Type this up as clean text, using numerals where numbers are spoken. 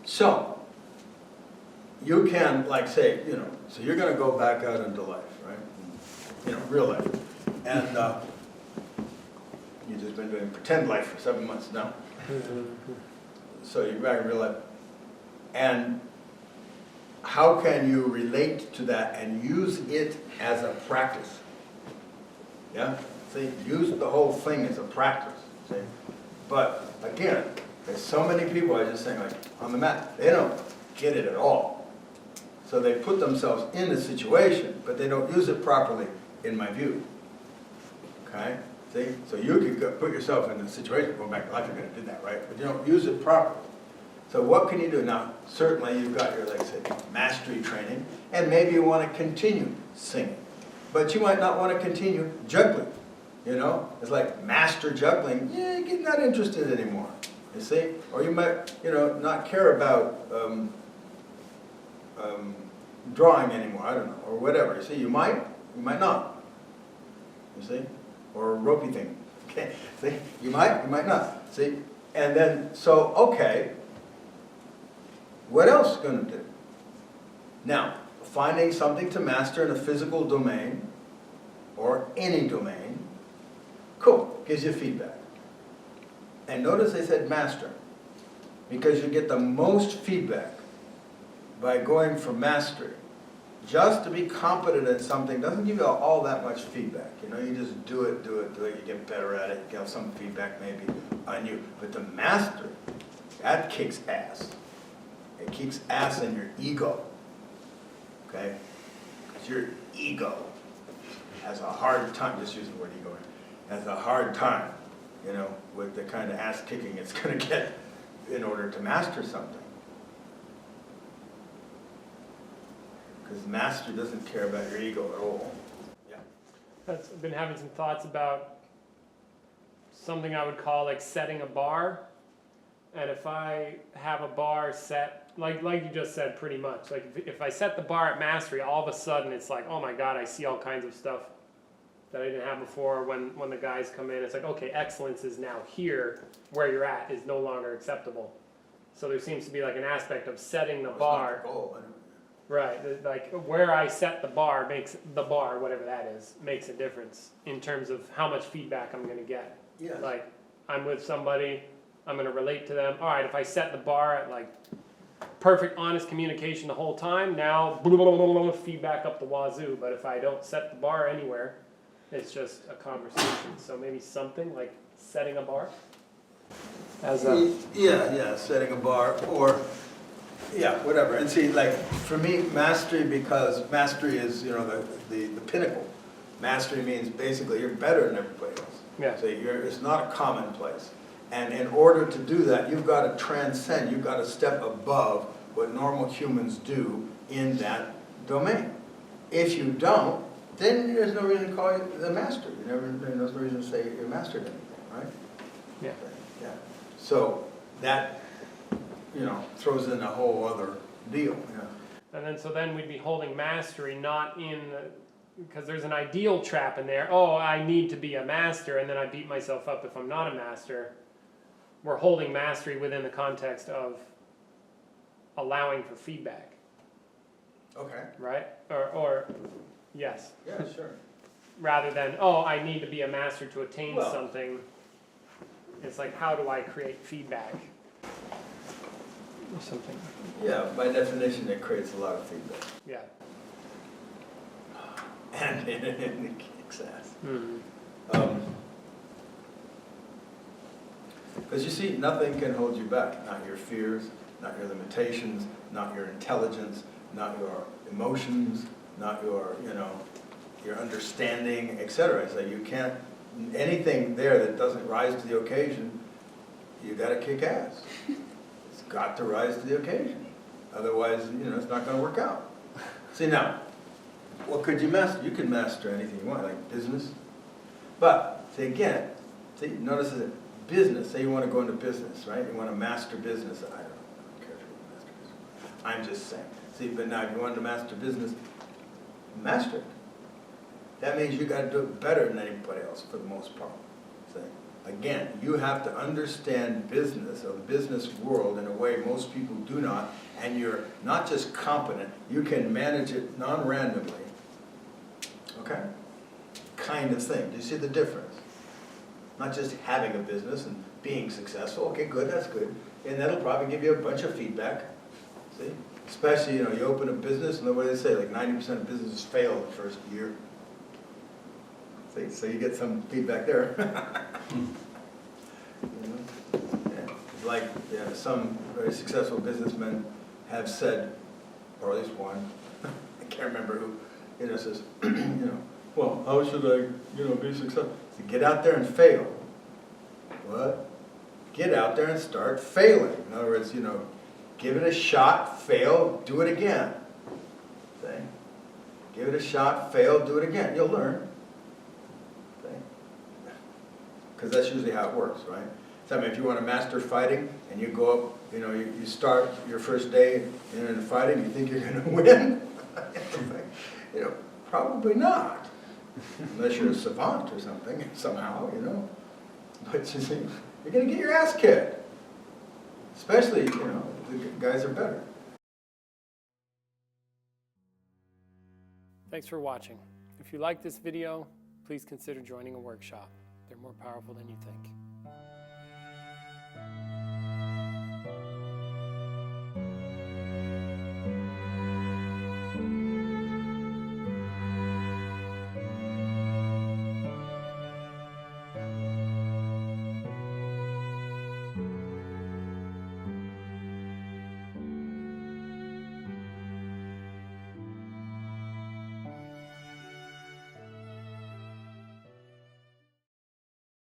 So, you can, like, say, so you're going to go back out into life, right? Real life. And you've just been doing pretend life for 7 months now. So you're back in real life. And how can you relate to that and use it as a practice? Yeah? See, use the whole thing as a practice. See? But again, there's so many people, I was just saying, like, on the mat, they don't get it at all. So they put themselves in the situation, but they don't use it properly, in my view. Okay? See? So you could put yourself in the situation, going back to life, you're going to do that, right? But you don't use it properly. So what can you do? Now, certainly you've got your, like, say, mastery training, and maybe you want to continue singing. But you might not want to continue juggling. It's like master juggling, you're not interested anymore, you see? Or you might, not care about drawing anymore, I don't know, or whatever. You see, you might not, you see? Or a ropey thing, okay? See, you might not, see? And then, so, okay, what else going to do? Now, finding something to master in a physical domain, or any domain, cool, gives you feedback. And notice I said master, because you get the most feedback by going for mastery. Just to be competent at something doesn't give you all that much feedback. You just do it, you get better at it, you get some feedback maybe on you. But the mastery, that kicks ass. It kicks ass in your ego, okay? Because your ego has a hard time, just using the word ego, has a hard time, with the kind of ass kicking it's going to get in order to master something. Because master doesn't care about your ego at all. Yeah. I've been having some thoughts about something I would call like setting a bar. And if I have a bar set, like you just said pretty much, like if I set the bar at mastery, all of a sudden it's like, oh my God, I see all kinds of stuff that I didn't have before. When the guys come in, it's like, okay, excellence is now here, where you're at is no longer acceptable. So there seems to be like an aspect of setting the bar. It's not the goal, anyway. Right, like where I set the bar makes the bar, whatever that is, makes a difference in terms of how much feedback I'm going to get. Yes. Like I'm with somebody, I'm going to relate to them. All right, if I set the bar at like perfect, honest communication the whole time, now blah, blah, blah, blah, feedback up the wazoo. But if I don't set the bar anywhere, it's just a conversation. So maybe something like setting a bar as a setting a bar, or whatever. And see, like for me, mastery, because mastery is the pinnacle. Mastery means basically you're better than everybody else. Yeah. So it's not a commonplace. And in order to do that, you've got to transcend. You've got to step above what normal humans do in that domain. If you don't, then there's no reason to call you the master. There's no reason to say you're mastered anything, right? Yeah. Yeah. So that, throws in a whole other deal. Yeah. And then we'd be holding mastery not in, because there's an ideal trap in there. Oh, I need to be a master, and then I beat myself up if I'm not a master. We're holding mastery within the context of allowing for feedback. Okay. Right? Or yes. Yeah, sure. Rather than, oh, I need to be a master to attain Well, something. It's like, how do I create feedback? Or something. Yeah, by definition, it creates a lot of feedback. Yeah. And it kicks ass. Mm-hmm. Because you see, nothing can hold you back. Not your fears, not your limitations, not your intelligence, not your emotions, not your, your understanding, etc. So you can't, anything there that doesn't rise to the occasion, you got to kick ass. It's got to rise to the occasion. Otherwise, it's not going to work out. See now, what could you master? You can master anything you want, like business. But, see again, notice that business, say you want to go into business, right? You want to master business. I don't care if you want to master business. I'm just saying. See, but now if you want to master business, master it. That means you got to do it better than anybody else for the most part. See? Again, you have to understand business, or the business world, in a way most people do not, and you're not just competent, you can manage it non-randomly. Okay? Kind of thing. Do you see the difference? Not just having a business and being successful. Okay, good, that's good. And that'll probably give you a bunch of feedback. See? Especially, you know, you open a business, and what do they say? Like 90% of businesses fail the first year. See? So you get some feedback there. You know? Yeah. Like some very successful businessmen have said, or at least one, I can't remember who, you know, says, you know, well, how should I, you know, be successful? So get out there and fail. What? Get out there and start failing. In other words, you know, give it a shot, fail, do it again. See? Give it a shot, fail, do it again. You'll learn. Because that's usually how it works, right? So I mean, if you want to master fighting and you go up, you know, you start your first day in fighting, you think you're going to win? You know, probably not. Unless you're a savant or something, somehow, you know. But you see, you're going to get your ass kicked. Especially, you know, the guys are better. Thanks for watching. If you like this video, please consider joining a workshop. They're more powerful than you think.